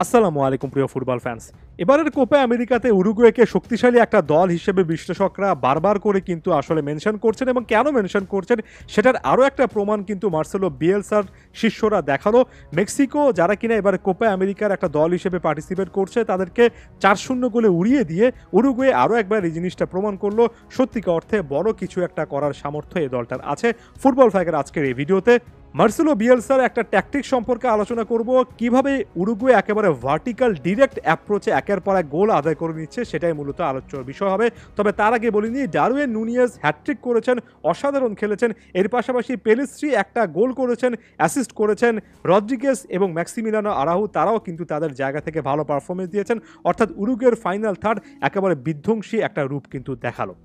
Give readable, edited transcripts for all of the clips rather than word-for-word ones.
আসসালামু আলাইকুম প্রিয় ফুটবল ফ্যান্স। এবারের কোপা আমেরিকাতে উরুগুয়েকে শক্তিশালী একটা দল হিসেবে বিশ্লেষকরা বারবার করে কিন্তু আসলে মেনশন করছেন এবং কেন মেনশন করছেন সেটার আরও একটা প্রমাণ কিন্তু মার্সেলো বিয়েলসার শিষ্যরা দেখালো। মেক্সিকো যারা কিনা এবার কোপা আমেরিকার একটা দল হিসেবে পার্টিসিপেট করছে তাদেরকে 4-0 গোলে উড়িয়ে দিয়ে উরুগুয়ে আরও একবার এই জিনিসটা প্রমাণ করলো সত্যিকার অর্থে বড় কিছু একটা করার সামর্থ্য এই দলটার আছে। ফুটবল ফ্যাকের আজকের এই ভিডিওতে মার্সেলো বিয়েলসার একটা ট্যাকটিক সম্পর্কে আলোচনা করব, কিভাবে উরুগুয়ে একেবারে ভার্টিক্যাল ডিরেক্ট অ্যাপ্রোচে একের পর এক গোল আদায় করে নিচ্ছে সেটাই মূলত আলোচ্য বিষয় হবে। তবে তার আগে বলিনি, ডারউইন নুনিয়েজ হ্যাটট্রিক করেছেন, অসাধারণ খেলেছেন। এর পাশাপাশি পেলিস্ট্রি একটা গোল করেছেন, অ্যাসিস্ট করেছেন। রদ্রিগেস এবং ম্যাক্সিমিলিয়ানো আরাহু তারাও কিন্তু তাদের জায়গা থেকে ভালো পারফরমেন্স দিয়েছেন। অর্থাৎ উরুগুয়ের ফাইনাল থার্ড একেবারে বিধ্বংসী একটা রূপ কিন্তু দেখালো।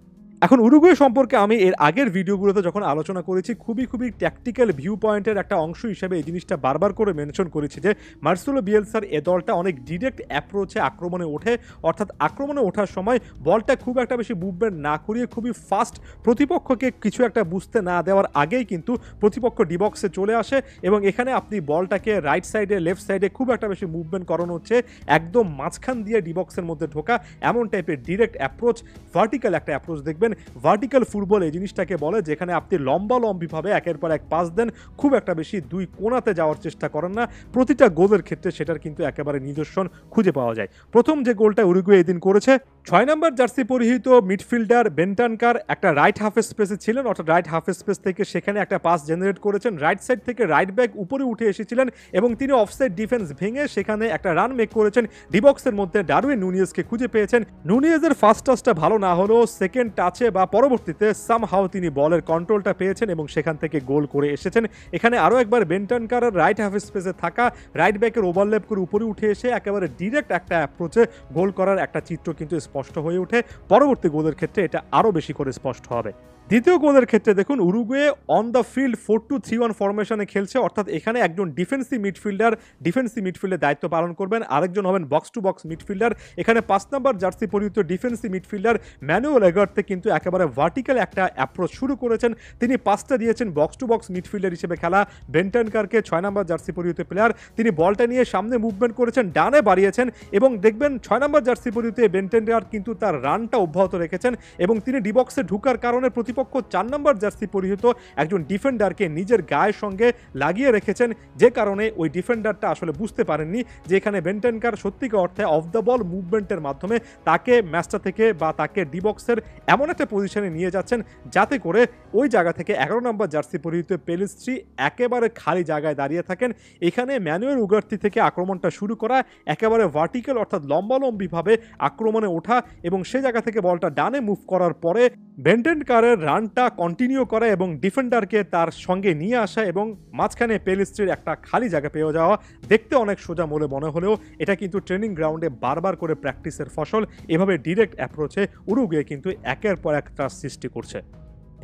এখন উরুগুয়ে সম্পর্কে আমি এর আগের ভিডিওগুলোতে যখন আলোচনা করেছি খুবই ট্যাকটিক্যাল ভিউ পয়েন্টের একটা অংশ হিসেবে এই জিনিসটা বারবার করে মেনশন করেছি যে মার্সেলো বিয়েলসার এ দলটা অনেক ডিরেক্ট অ্যাপ্রোচে আক্রমণে ওঠে। অর্থাৎ আক্রমণে ওঠার সময় বলটা খুব একটা বেশি মুভমেন্ট না করিয়ে খুবই ফাস্ট প্রতিপক্ষকে কিছু একটা বুঝতে না দেওয়ার আগেই কিন্তু প্রতিপক্ষ ডিবক্সে চলে আসে এবং এখানে আপনি বলটাকে রাইট সাইডে লেফট সাইডে খুব একটা বেশি মুভমেন্ট করানো হচ্ছে, একদম মাঝখান দিয়ে ডিবক্সের মধ্যে ঢোকা এমন টাইপের ডিরেক্ট অ্যাপ্রোচ, ভার্টিক্যাল একটা অ্যাপ্রোচ দেখবেন। ভার্টিক্যাল ফুটবল এই জিনিসটাকে বলে যেখানে আপনি লম্বিভাবে একের পর এক পাস দেন, খুব একটা বেশি দুই কোণাতে যাওয়ার চেষ্টা করেন না। প্রতিটা গোলের ক্ষেত্রে সেটার কিন্তু একেবারে নিদর্শন খুঁজে পাওয়া যায়। প্রথম যে গোলটা উরুগুয়ে এদিন করেছে, 6 নম্বর জার্সি পরিহিত মিডফিল্ডার বেন্টানকার একটা রাইট হাফ স্পেসে ছিলেন, অর্থাৎ রাইট হাফ স্পেস থেকে সেখানে একটা পাস জেনারেট করেছেন। রাইট সাইড থেকে রাইট ব্যাক উপরে উঠে এসেছিলেন এবং তিনি অফসাইড ডিফেন্স ভেঙে সেখানে একটা রান মেক করেছেন। ডিবক্সের মধ্যে ডারউইন নুনিয়েজকে খুঁজে পেয়েছেন। নুনিয়েজের ফার্স্ট টাচটা ভালো না হলেও সেকেন্ড টাচে বা পরবর্তীতে সামহাও তিনি বলের কন্ট্রোলটা পেয়েছেন এবং সেখান থেকে গোল করে এসেছেন। এখানে আরও একবার বেন্টানকার রাইট হাফ স্পেসে থাকা রাইট ব্যাকের ওভারল্যাপ করে উপরে উঠে এসে একেবারে ডিরেক্ট একটা অ্যাপ্রোচে গোল করার একটা চিত্র কিন্তু স্পষ্ট হয়ে ওঠে। পরবর্তী গোলের ক্ষেত্রে এটা আরও বেশি করে স্পষ্ট হবে। দ্বিতীয় গোলের ক্ষেত্রে দেখুন, উরুগুয়ে অন দ্য ফিল্ড 4-2-3-1 ফরমেশনে খেলছে। অর্থাৎ এখানে একজন ডিফেন্সিভ মিডফিল্ডের দায়িত্ব পালন করবেন, আরেকজন হবেন বক্স টু বক্স মিডফিল্ডার। এখানে 5 নম্বর জার্সি পরিহিত ডিফেন্সিভ মিডফিল্ডার ম্যানুয়েল এগার্তে কিন্তু একেবারে ভার্টিক্যাল একটা অ্যাপ্রোচ শুরু করেছেন। তিনি পাসটা দিয়েছেন বক্স টু বক্স মিডফিল্ডার হিসেবে খেলা বেন্টানকারকে, 6 নম্বর জার্সি পরিহিত প্লেয়ার। তিনি বলটা নিয়ে সামনে মুভমেন্ট করেছেন, ডানে বাড়িয়েছেন এবং দেখবেন 6 নম্বর জার্সি পরিহিত বেন্টানকার কিন্তু তার রানটা অব্যাহত রেখেছেন এবং তিনি ডিবক্সে ঢুকার কারণে প্রতিপক্ষ 4 নম্বর জার্সি পরিহিত একজন ডিফেন্ডারকে নিজের গায়ের সঙ্গে লাগিয়ে রেখেছেন, যে কারণে ওই ডিফেন্ডারটা আসলে বুঝতে পারেননি যে এখানে বেন্টানকার সত্যিকার অর্থে অফ দ্য বল মুভমেন্টের মাধ্যমে তাকে ম্যাচটা থেকে বা তাকে ডিবক্সের এমন একটা পজিশনে নিয়ে যাচ্ছেন যাতে করে ওই জায়গা থেকে 11 নম্বর জার্সি পরিহিত পেলিস্ট্রি একেবারে খালি জায়গায় দাঁড়িয়ে থাকেন। এখানে ম্যানুয়েল উগার্তি থেকে আক্রমণটা শুরু করা, একেবারে ভার্টিক্যাল অর্থাৎ লম্বিভাবে আক্রমণে ওঠা এবং সে জায়গা থেকে বলটা ডানে মুভ করার পরে বেন্টানকারের রানটা কন্টিনিউ করা এবং ডিফেন্ডারকে তার সঙ্গে নিয়ে আসা এবং মাঝখানে পেলিস্ট্রির একটা খালি জায়গা পেয়ে যাওয়া। দেখতে অনেক সোজা বলে মনে হলেও এটা কিন্তু ট্রেনিং গ্রাউন্ডে বারবার করে প্র্যাকটিসের ফসল। এভাবে ডিরেক্ট অ্যাপ্রোচে উরুগুয়ে কিন্তু একের পর এক তার সৃষ্টি করছে।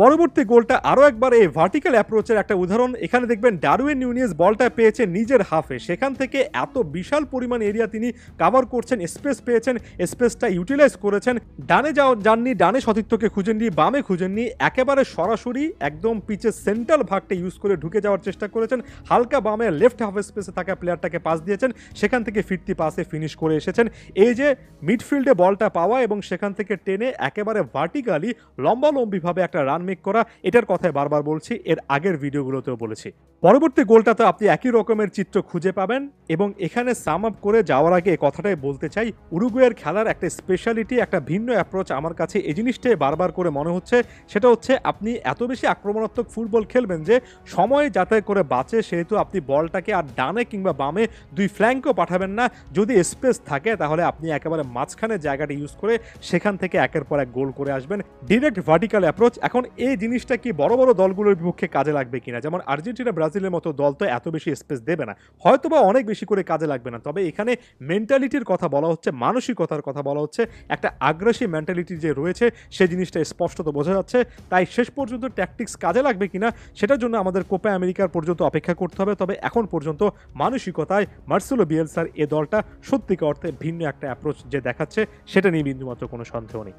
পরবর্তী গোলটা আরও একবার এই ভার্টিক্যাল অ্যাপ্রোচের একটা উদাহরণ। এখানে দেখবেন ডারউইন নুনিয়েজ বলটা পেয়েছে নিজের হাফে, সেখান থেকে এত বিশাল পরিমাণ এরিয়া তিনি কাভার করছেন, স্পেস পেয়েছেন, স্পেসটা ইউটিলাইজ করেছেন। ডানে যাননি, ডানে সতীর্থকে খুঁজেননি, বামে খুঁজেননি, একেবারে সরাসরি একদম পিচের সেন্ট্রাল ভাগটা ইউজ করে ঢুকে যাওয়ার চেষ্টা করেছেন। হালকা বামে লেফট হাফ স্পেসে থাকা প্লেয়ারটাকে পাস দিয়েছেন, সেখান থেকে ফিরতি পাসে ফিনিশ করে এসেছেন। এই যে মিডফিল্ডে বলটা পাওয়া এবং সেখান থেকে টেনে একেবারে ভার্টিক্যালি লম্বিভাবে একটা রান মেক করা, এটার কথাই বারবার বলছি, এর আগের ভিডিওগুলোতেও বলেছি। পরবর্তী গোলটাতে আপনি একই রকমের চিত্র খুঁজে পাবেন এবং এখানে সাম আপ করে যাওয়ার আগে এই কথাটাই বলতে চাই, উরুগুয়ের খেলার একটা স্পেশালিটি, একটা ভিন্ন অ্যাপ্রোচ আমার কাছে এই জিনিসটাই বারবার করে মনে হচ্ছে। সেটা হচ্ছে আপনি এত বেশি আক্রমণাত্মক ফুটবল খেলবেন যে সময় যাতে করে বাঁচে, সেহেতু আপনি বলটাকে আর ডানে কিংবা বামে দুই ফ্ল্যাঙ্কও পাঠাবেন না। যদি স্পেস থাকে তাহলে আপনি একেবারে মাঝখানে জায়গাটা ইউজ করে সেখান থেকে একের পর এক গোল করে আসবেন। Direct vertical approach. এখন এই জিনিসটা কি বড় বড় দলগুলোর বিপক্ষে কাজে লাগবে কিনা, যেমন আর্জেন্টিনা ব্রাজিলের মতো দল তো এত বেশি স্পেস দেবে না, হয়তোবা অনেক বেশি করে কাজে লাগবে না। তবে এখানে মেন্টালিটির কথা বলা হচ্ছে, মানসিকতার কথা বলা হচ্ছে, একটা আগ্রাসী মেন্টালিটি যে রয়েছে সে জিনিসটা স্পষ্টত বোঝা যাচ্ছে। তাই শেষ পর্যন্ত ট্যাকটিক্স কাজে লাগবে কিনা সেটার জন্য আমাদের কোপা আমেরিকার পর্যন্ত অপেক্ষা করতে হবে। তবে এখন পর্যন্ত মানসিকতায় মার্সেলো বিয়েলসার এ দলটা সত্যিকার অর্থে ভিন্ন একটা অ্যাপ্রোচ যে দেখাচ্ছে সেটা নিয়ে বিন্দুমাত্র কোনো সন্দেহ নেই।